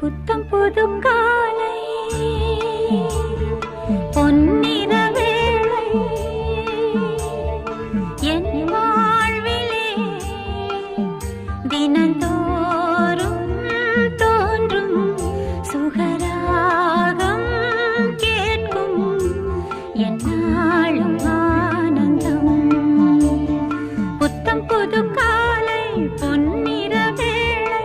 புத்தம் புது காலை பொன்னிற வேளை என் வாழ்விலே தினந்தோறும் தோன்றும் சுகராகம் கேட்கும் என்னாலும் ஆனந்தம். புத்தம் புது காலை பொன்னிற வேளை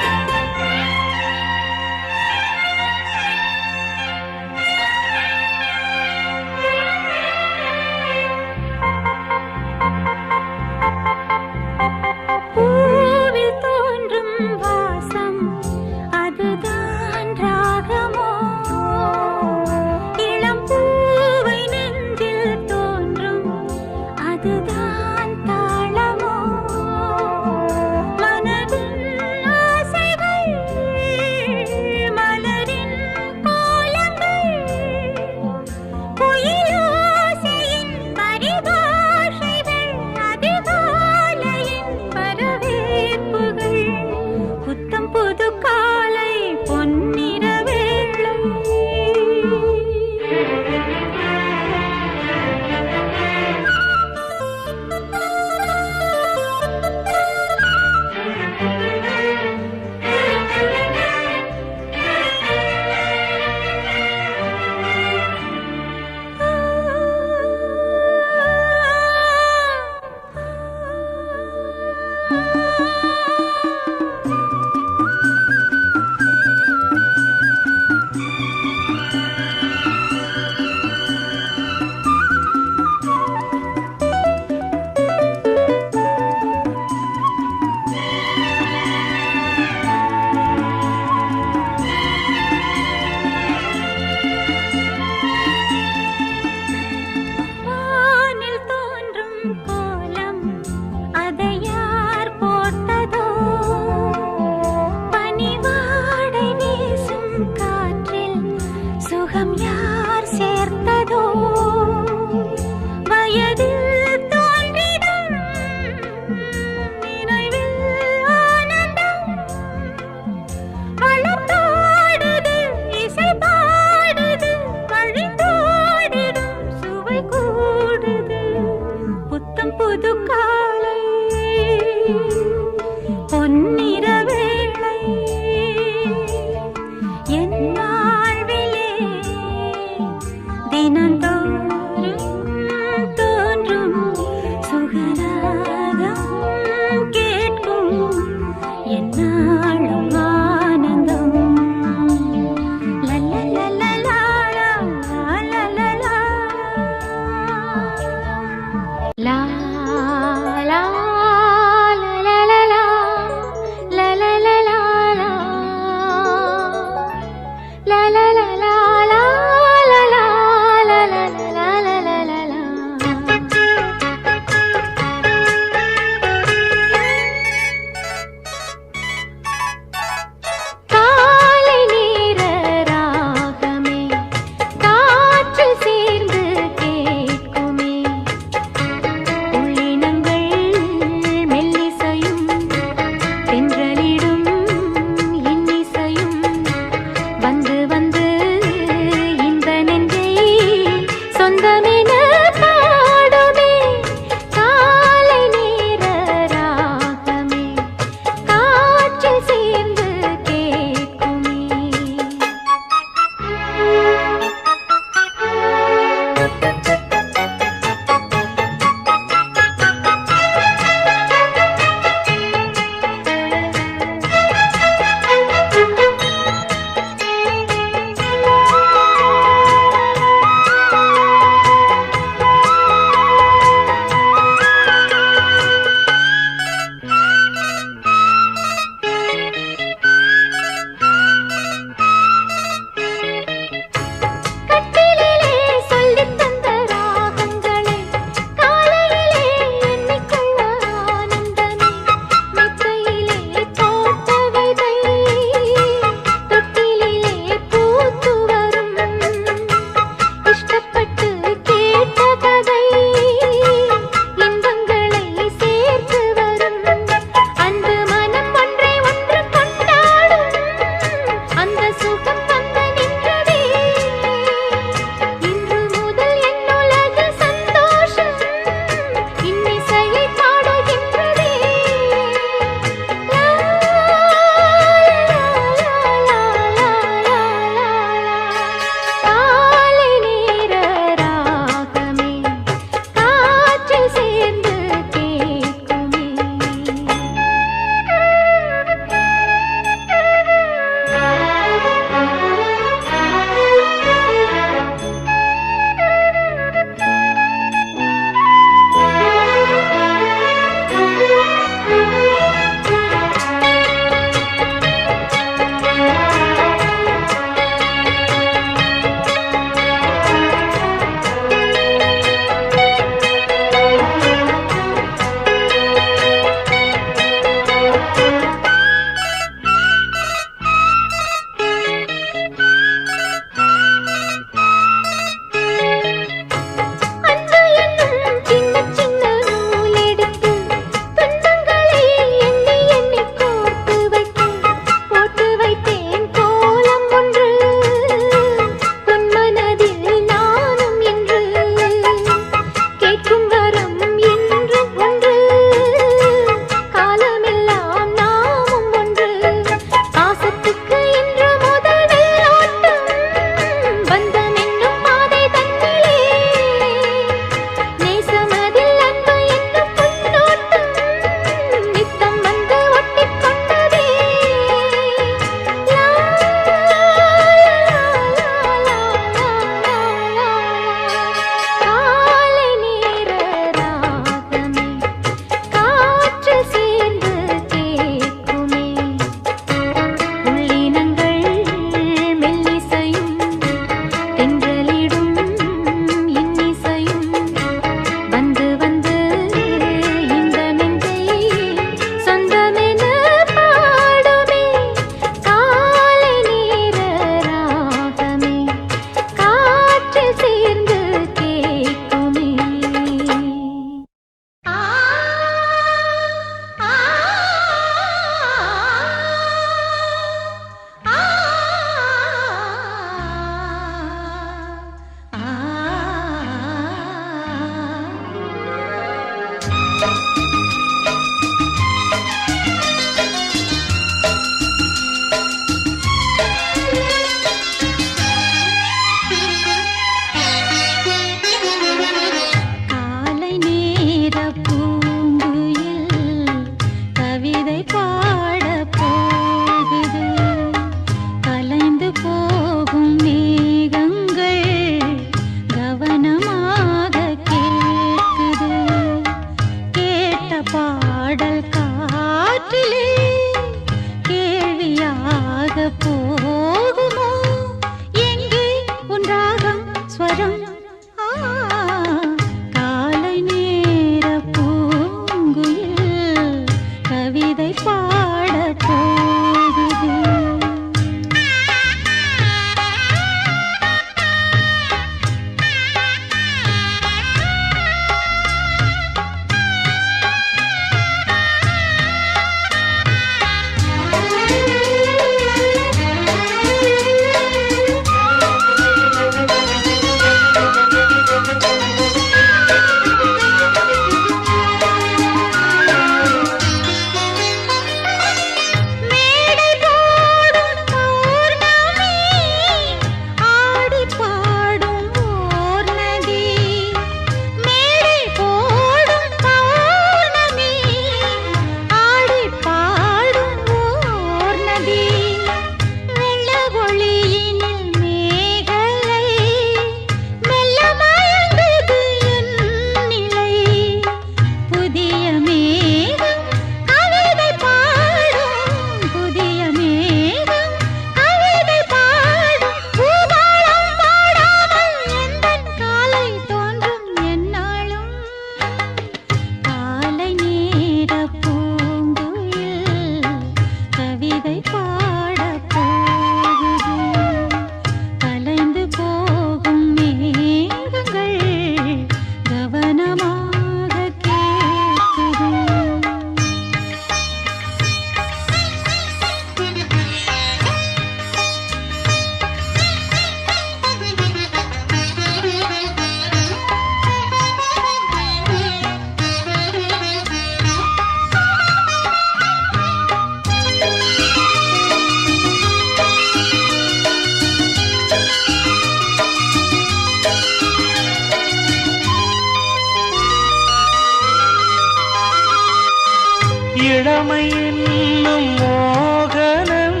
இளமை என்னும் மோகனம்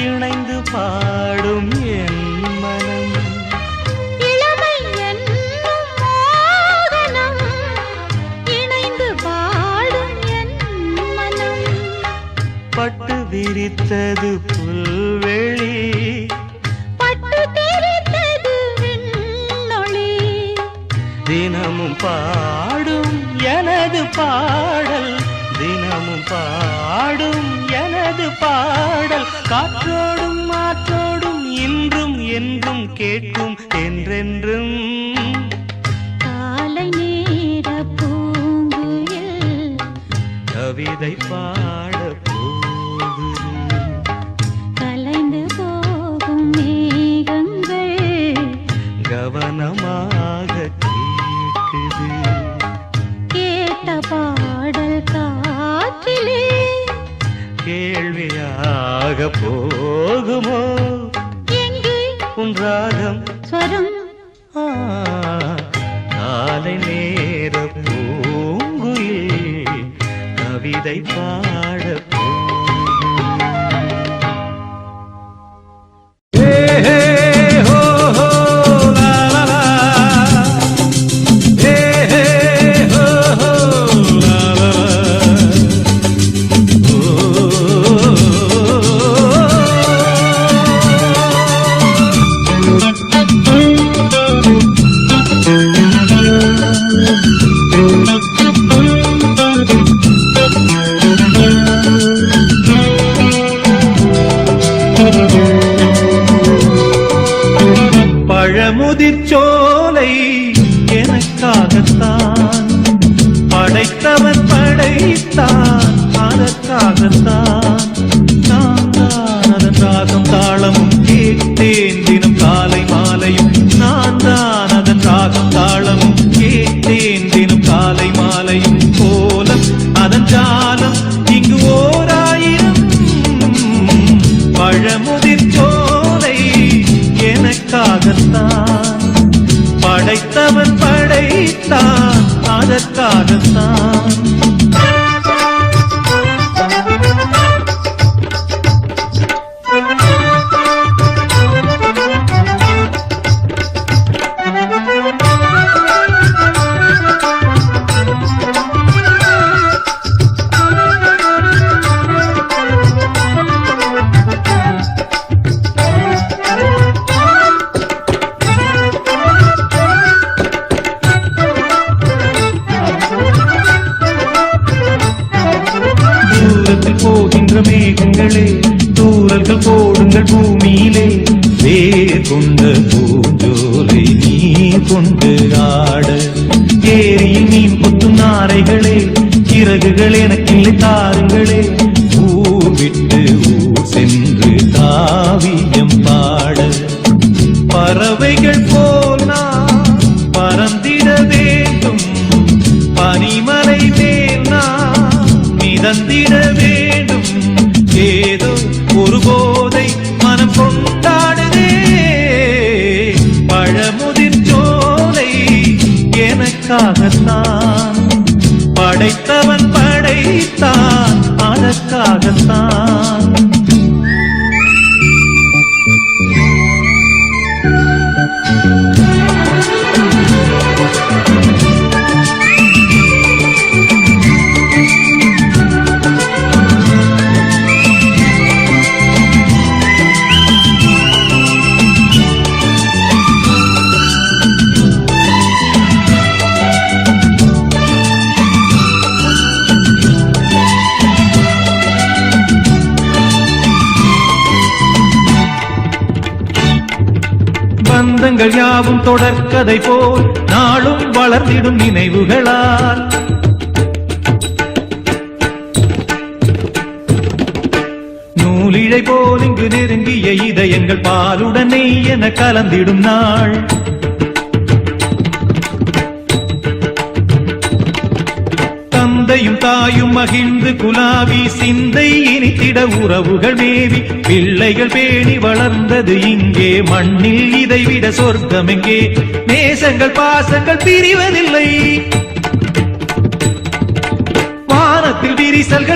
இணைந்து பாடும் என் மனம். இளமை என்னும் மோகனம் இணைந்து பாடும் என் மனம். பட்டு விரித்தது புல்வெளி, பட்டு தெரித்தது விண்ணொளி. தினமும் பாடும் எனது பாடல், தினமும் பாடும் எனது பாடல். காற்றோடும் மாற்றோடும் இன்றும் என்றும் கேட்கும் என்றென்றும். காலை நேர பூங்குயில் கவிதை பாட போகுது. கலைந்து போகும் மேகங்கள் கவனமாக கேட்குது. கேட்ட பாடல் காற்றிலே கேள்வியாக போகுமோ எங்கே உன் ராகம் ஸ்வரம்? காலை நேர பூங்குயில் கவிதை பாட பழமுதிர்ச்சோலை எனக்காகத்தான் படைத்தவன் படைத்தான், அதற்காகத்தான். நான் தான் அதன் ராகம் தாளமும் கேட்டேன் தினம் காலை மாலையும். நான் தான் அதன் ராகம் தாளமும் கேட்டேன் தினம் காலை மாலையும். கோலம் அதன் ஜாலம் இங்கு ஓராயிரம். பழமுதிர்ச்சோலை எனக்காகத்தான் படைத்தவன் படைத்தான், அதற்காகத்தான். போகின்ற மேகங்களே, தூரல்கள் போடுங்கள் பூமியிலே. வேர் கொண்ட பூஞ்சோலை நீ கொண்டு ஆட. ஏரியில் மீன் கொத்தும் நாரைகளே, இறகுகள் எனக்கில்லை தாருங்களே. ஊர் விட்டு ஊர் சென்று காவியம் பாட. பறவைகள் போல் நான் பறந்திட வேண்டும், பனிமலை மேல் நான் மிதந்திட வேண்டும். ஏதோ ஒரு போதை மனம் கொண்டாடுதே. பழமுதிர்ச்சோலை எனக்காகத்தான் படைத்தவன் படைத்தான், அதற்காகத்தான். பந்தங்கள் யாவும் தொடர்கதை போல் நாளும் வளர்ந்திடும் நினைவுகளால். நூலிழை போல் இங்கு நெருங்கிய இதயங்கள் பாலுடனே என கலந்திடும் நாள். தந்தையும் தாயும் மகிழ்ந்து குலாவி சிந்தை இனித்திட உறவுகள் மேவி பிள்ளைகள் பேணி வளர்ந்தது இங்கே. மண்ணில் இதைவிட சொர்க்கம் எங்கே? நேசங்கள் பாசங்கள் பிரிவதில்லை. வானத்தில் விரிசல்கள்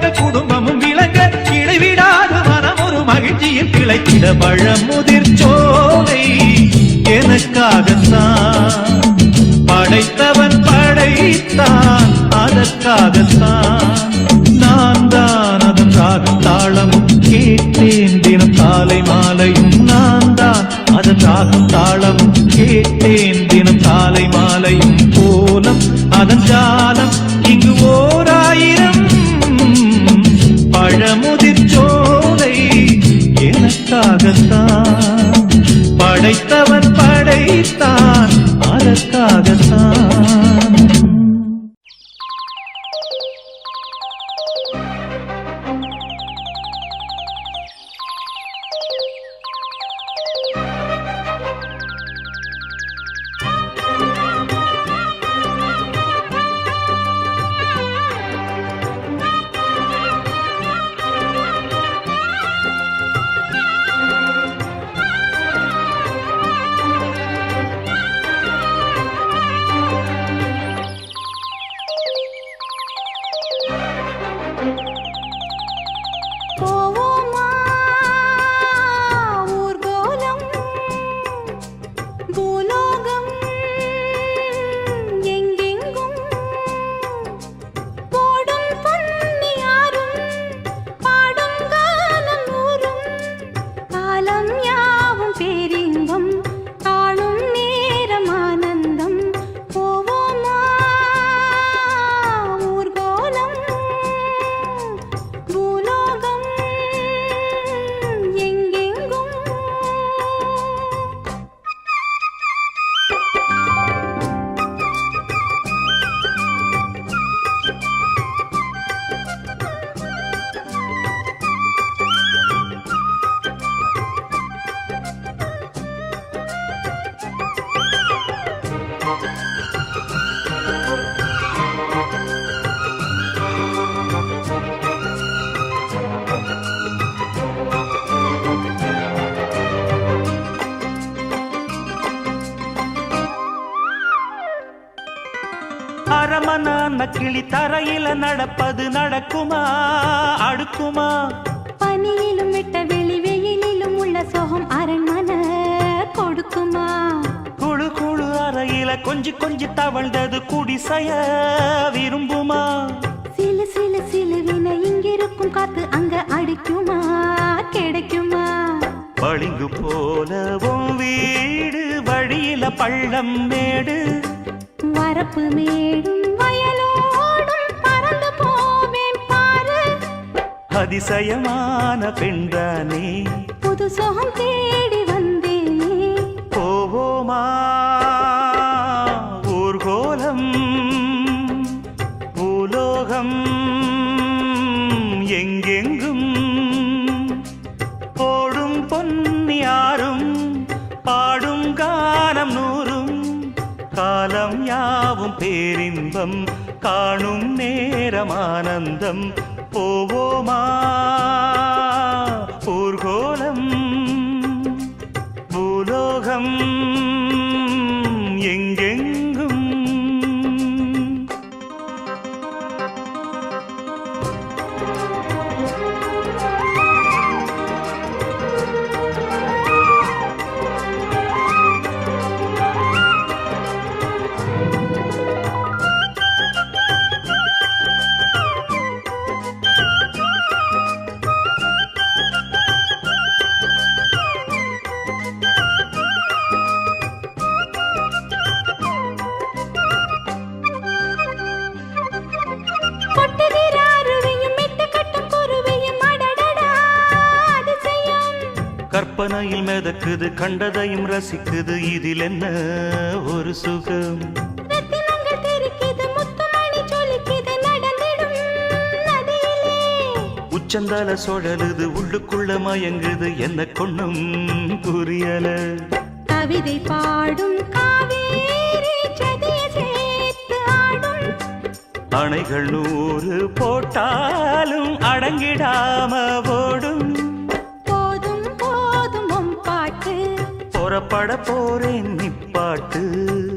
விளங்க குடும்பமும் விளங்க இடைவிடாது மனம் ஒரு மகிழ்ச்சியில் கிளைத்திட பழமுதிர் சோலை எனக்காகத்தான் படைத்தவன் படைத்தான் அதற்காகத்தான் நான் தான் அதன் ராகம் தாளமும் கேட்டேன் தினம் காலை மாலையும் நான் தான் அதன் ராகம் தாளமும் கேட்டேன் தினம் காலை மாலையும் கோலம் அதன் ஜாலம் இங்கு ஓர் ஆயிரம் பழமுதிர் சோலை எனக்காகத்தான் படைத்தவன் படைத்தான் அதற்காகத்தான் போவோமா ஊர்கோலம் பூலோகம் எங்கெங்கும் போடும் பொன்னியாரும் பாடும் காலம் ஊரும் காலம் யாவும் பேரின்பம் காணும் நேரம் ஆனந்தம் போவோமா ஊர்கோலம் பூலோகம் எங்கெங்கும் அரமனான கிளி தரையில நடப்பது நடக்குமா அடுக்குமா பனியிலும் விட்ட வெளி வெயிலிலும் உள்ள சோகம் அரண்மனை கொடுக்குமா குழு குழு அறையில கொஞ்சி கொஞ்சி தவழ்ந்தது குடிசைய விரும்புமா சிலு சிலு சிலுவின இங்கிருக்கும் காத்து அங்க அடிக்குமா கிடைக்குமா பளிங்கு போலவும் வீடு வழியில பள்ளம் மேடு வரப்பு மேடும் வயலோடும் பறந்து போவேன் பாரு அதிசயமான பெண்தானே புது சோகம் தேடி வந்தேனே போவோமா ஊர்கோலம் பூலோகம் எங்கெங்கும் போடும் பொன்னியாரும் பாடும் கானம் நூறும் காலம் யாவும் பேரின்பம் காணும் நேரம் ஆனந்தம் போவோமா ஊர்கோலம் பூலோகம் எங்கெங்கும் கற்பனையில் மிதக்குது கண்டதையும் ரசிக்குது இதில் என்ன ஒரு சுகம் ரத்தினங்கள் தெரிக்குது முத்துமணி சொலிக்குது நடந்திடும் நதியிலே உச்சந்தால சுழலுது உள்ளுக்குள்ள மயங்குது என்ன கொண்ணும் புரியல கவிதை பாடும் காவேரி சதிய சேர்த்து ஆடும் அணைகள் 100 போட்டாலும் அடங்கிடாம ஓடும் போதும் போதும் உன் பாட்டு புறப்பட போறேன் நிப்பாட்டு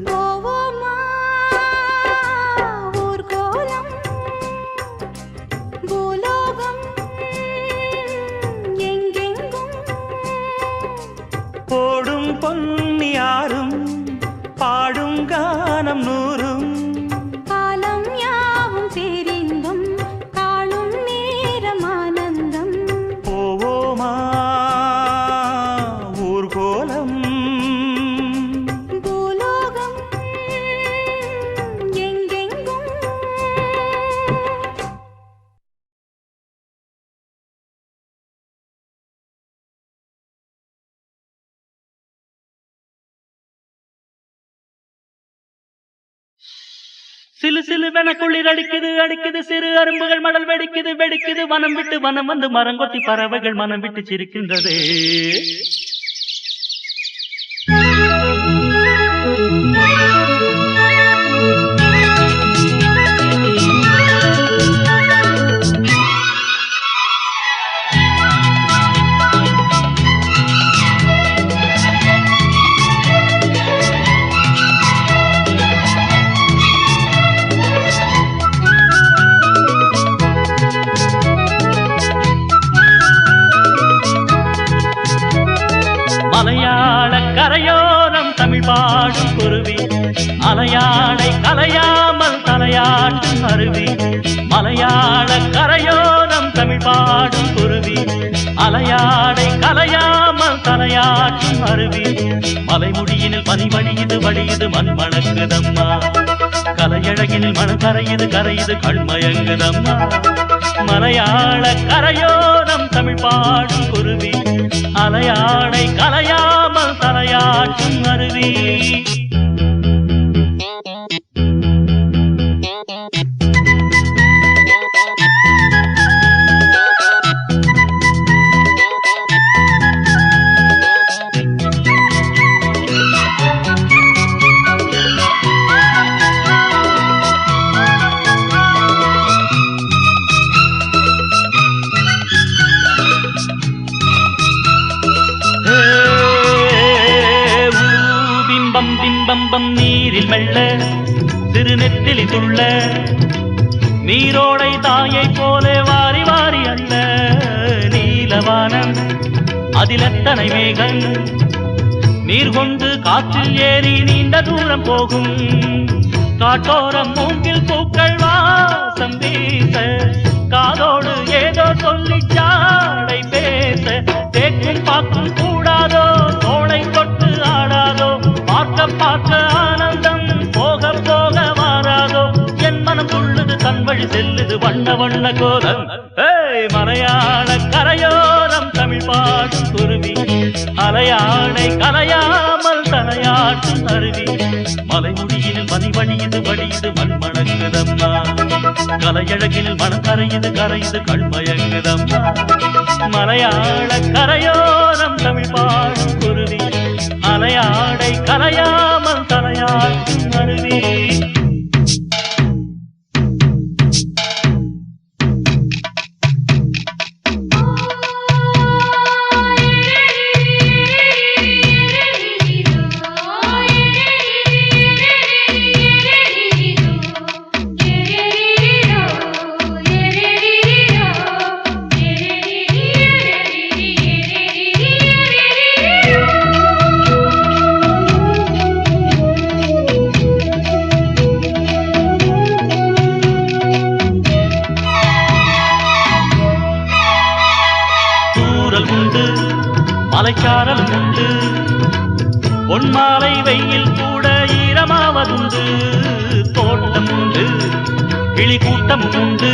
போவோமா ஊர்கோலம் பூலோகம் பொன்னியாரும் பாடும் கானம் நூறும் காலம் யாவும் தெரிந்தும் காணும் நேரம் ஆனந்தம் போவோமா ஊர்கோலம் பூலோகம் எங்கெங்கும் சிலு சிலுவென குளிர் அடிக்குது அடிக்குது சிறு அரும்புகள் மடல் வெடிக்குது வெடிக்குது வனம் விட்டு வனம் வந்து மரங்கொத்தி பறவைகள் மனம் விட்டு சிரிக்கின்றது மலையாள கரையோரம் தமிழ் பாடும் குருவி அலையாளை கலையாமல் தலையாட்டும் அருவி மலையாள கரையோரம் தமிழ் பாடும் குருவி அலையாளை கலையாமல் தலையாட்டும் அருவி மலைமுடியினில் பனி வழியுது வழியுது மண் மணக்குதம்மா கலையழகினில் மண் கரையுது கரையுது கண்மயங்குதம்மா மலையாள கரையோரம் தமிழ் பாடும் குருவி அலையாடை கலையாமல் தலையாட்டும் அருவி பிம்பம் நீரில் மெல்ல திருநெத்திலி துள்ள நீரோடை தாயை போல வாரி வாரி அல்ல நீலவானம் அதில் எத்தனை மேகம் நீர் கொண்டு காற்றில் ஏறி நீண்ட தூரம் போகும் காட்டோரம் மூங்கில் பூக்கள் வாசம் வீச காதோடு ஏதோ சொல்லி சாடை பேச தேக்கும் பாக்கும் கூடாதோ தோளை தொட்டு ஆடாதோ பார்க்க பார்க்க ஆனந்தம் போக போக மாறாதோ என் மனம் துள்ளுது தன் வழி செல்லுது வண்ண வண்ண கோலம் மலையாள கரையோரம் தமிழ் பாடும் குருவி அலையாடை கலையாமல் தலையாட்டும் அருவி மலைமுடியினில் மணி வழியுது வழியுது மண் மணக்குதம்மா கலையழகினில் மனம் கரையுது கரையுது கண்மயங்குதம்மா மலையாள கரையோரம் தமிழ் பாடும் குருவி அலையாடை கலையாமல் தலையாட்டும் அருவி மலைச்சாரல் உண்டு பொன்மாலை வெயில் கூட ஈரமாவதுண்டு தோட்டம் உண்டு கிளி கூட்டம் உண்டு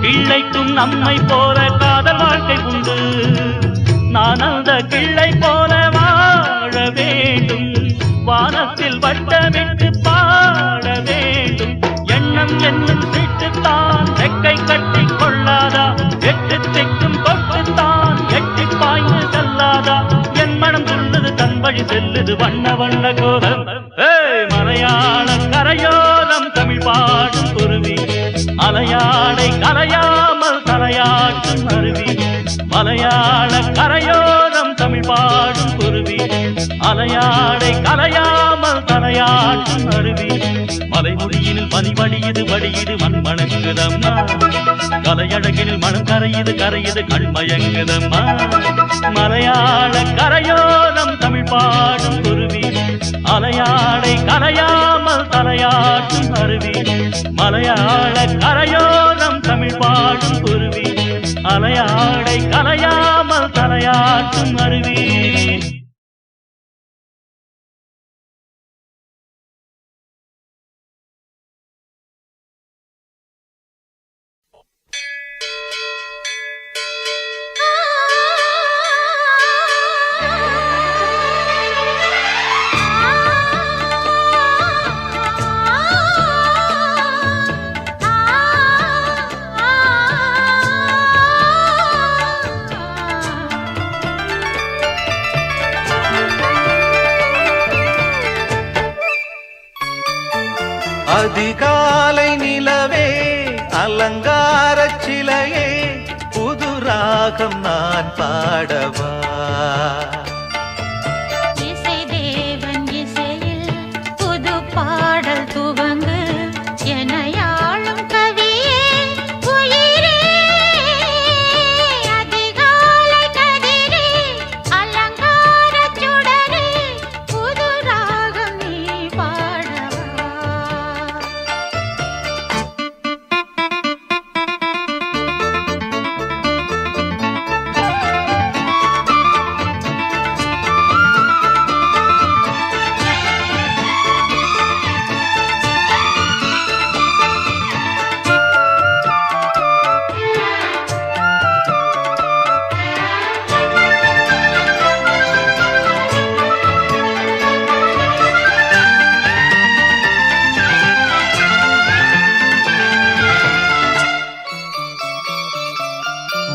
கிள்ளைக்கும் நம்மை போல காதல் வாழ்க்கை உண்டு நான் அந்த கிள்ளை போல வாழ வேண்டும் வானத்தில் வட்டமிட்டு பாட வேண்டும் எண்ணம் என்னும் திட்டுத்தான் ரெக்கை கட்டி கொள்ளாதா எட்டு திக்கும் கொட்டுத்தான் எட்டி பாய்ந்து செல்லாதா என் மனம் துள்ளுது தன் வழி செல்லுது வண்ண வண்ண கோலம் மலையாள கரையோரம் தமிழ் பாடும் குருவி அலையாடை கலையாமல் தலையாட்டும் அருவி மலையாள கரையோரம் தமிழ் பாடும் குருவி அலையாடை கலையாமல் தலையாட்டும் அருவி மலைமுடியினில் பனி வழியுது வழியுது மண் மணக்குதம்மா கலையழகினில் மனம் கரையுது கரையுது கண்மயங்குதம்மா மலையாள கரையோரம் தமிழ் தமிழ் பாடும் குருவி அலையாடை கலையாமல் தலையாட்டும் அருவி மலையாள கரையோரம் தமிழ் பாடும் குருவி அலையாடை கலையாமல் தலையாட்டும் அருவி. அதிகாலை நிலவே அலங்கார சிலையே புது ராகம் நான் பாடவா. இசை தேவன் இசையில் புது பாடல் துவங்கு எனையாளும் கவியே உயிரே. அதிகாலை கதிரே அலங்கார சுடரே புது ராகம் நீ பாடவா.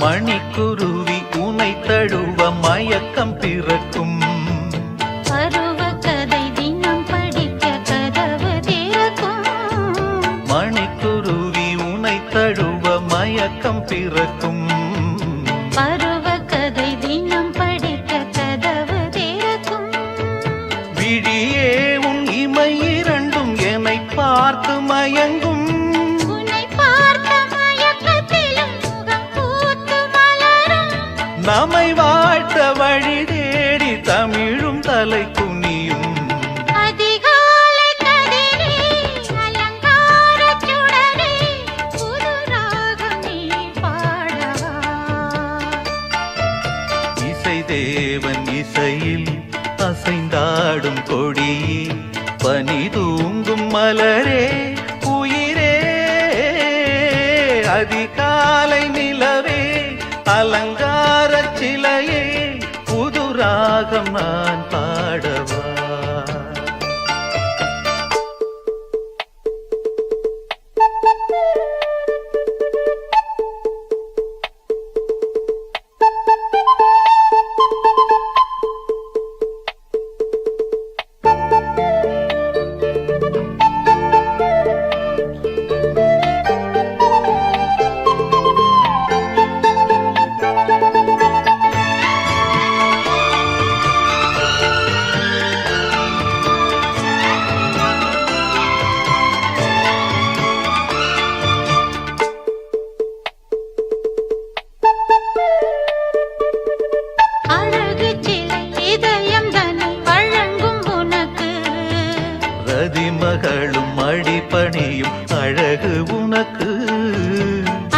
மணிக்குருவி உனை தழுவ மயக்கம் பிறக்கும். பருவ கதை தினம் படிக்க கதவு திறக்கும். மணிக்குருவி உனை தழுவ மயக்கம் பிறக்கும். பருவ கதை தினம் படிக்க கதவு திறக்கும். விழியே உன் இமை இரண்டும் என்னை பார்த்து மயங்கும். உன்னை பார்த்த மயக்கத்திலும் முகம் பூத்து மலரும். நம்மை வாழ்த்த வழி தேடி தமிழும் தலை குனியும். அதிகாலை கதிரே அலங்கார சுடரே புது ராகம் நீ பாடவா. இசை தேவன் இசையில் அசைந்தாடும் கொடியே பனி தூங்கும் மலரே உயிரே. அதிகாலை நிலவே அலங்கார சிலையே புது ராகம் நான் பாடவா. அழகு சிலை இதயம் தன்னை வழங்கும் உனக்கு. ரதிமகளும் அடிபணியும் அழகு உனக்கு.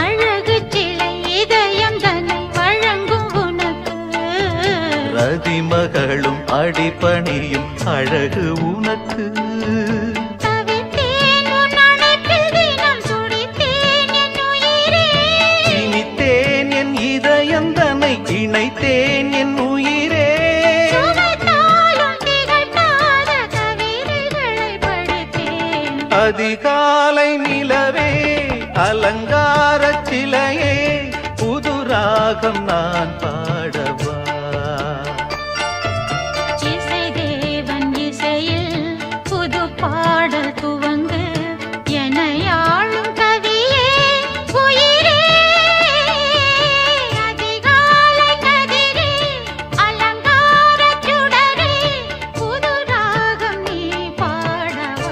அழகு சிலை இதயம் தன்னை வழங்கும் உனக்கு. ரதிமகளும் அடிபணியும் அழகு உனக்கு. தவித்தேன் உன் அணைப்பில் தினம் துடித்தேன் என் உயிரே. இனித்தேன் என் இதயம் தன்னை இணைத்தேன் என் உயிரே. சுவைத்தாலும் திகட்டாத கவிதைகளை படித்தேன். அதிகாலை நிலவே அலங்கார சிலையே புது ராகம் நான் பாடவா. இசை தேவன் இசையில் புது பாடல் துவங்கு எனையாளும் கவியே உயிரே. அதிகாலை கதிரே அலங்கார சுடரே புது ராகம் நீ பாடவா.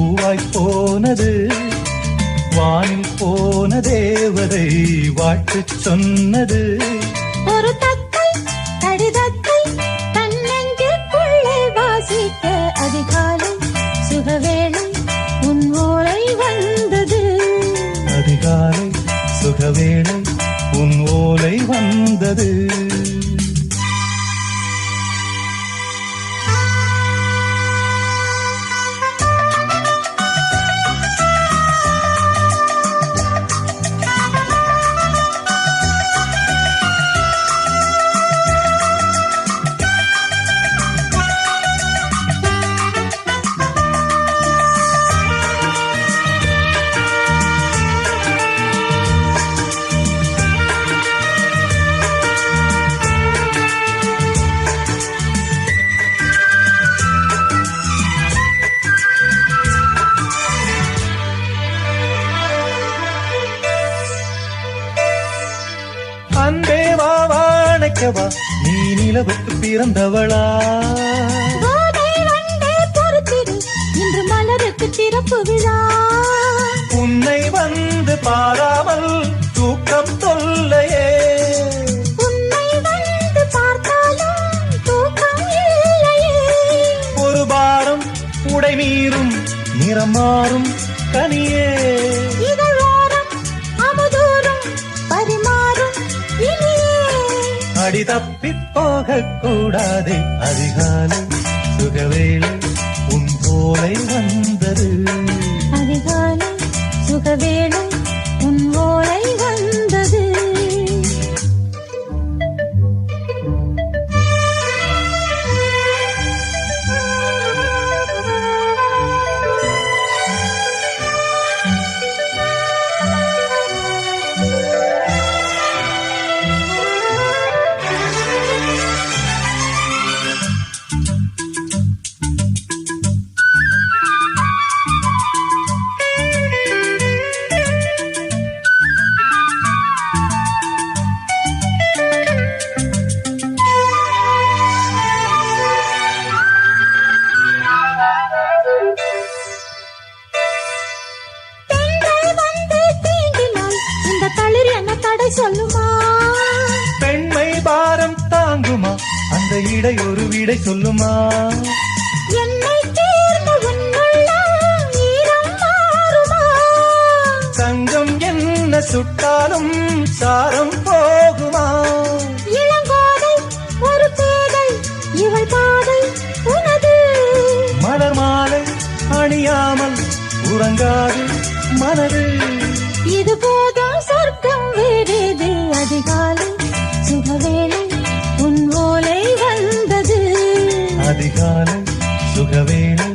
பூவாய் போனது வானில் போன தேவதை வாழ்த்து சொன்னது ஒரு தத்தை கடிதத்தை தன்னெஞ்சுக்குள்ளே வாசிக்க அதிகாலை சுகவேளை உன் ஓலை வந்தது அதிகாலை சுகவேளை உன் ஓலை வந்தது அன்பே வா வாழைக்கவா நீ நிலவுக்கு பிறந்தவளா போதை வண்டே பொறுத்திரு இன்று மலருக்கு திறப்பு விழா உன்னை வந்து பாராமல் தூக்கம் தொல்லையே உன்னை வந்து பார்த்தாலும் தூக்கம் இல்லையே ஒரு பாரம் உடை மீறும் நிறம் மாறும் கனியே இதழோரம் அமுதூரும் பரிமாறும் இனியே அடி தப்பி போக கூடாதே அதிகாலை சுகவேளை உன் போலை வந்தது அதிகாலை சுகவேளை உன் ஓலை வந்தது சொல்லுமா பெண்மை பாரம் தாங்குமா அந்த இடை ஒரு விடை சொல்லுமா என்னை தேர்ந்த உன்னுள்ளம் ஈரம் மாறுமா தங்கம் என்ன சுட்டாலும் சாரம் போகுமா இளங்கோதை ஒரு பேதை இவள் பாதை உனது மலர் மாலை அணியாமல் உறங்காது மனது இது போதும் சொர்க்கம் வேறேது அதிகாலை சுகவேளை உன் ஓலை வந்தது அதிகாலை சுகவேளை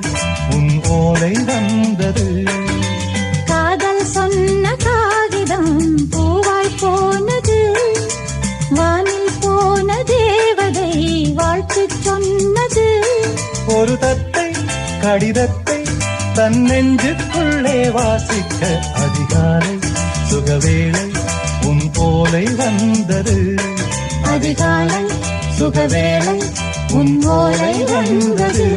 உன் ஓலை வந்தது காதல் சொன்ன காகிதம் பூவாய் போனது வானில் போன தேவதை வாழ்த்து சொன்னது ஒரு தத்தை கடிதத்தை தன் நெஞ்சுக்குள்ளே வாசிக்க அதிகாலை சுகவேளை உன் ஓலை வந்தது அதிகாலை சுகவேளை உன் ஓலை வந்தது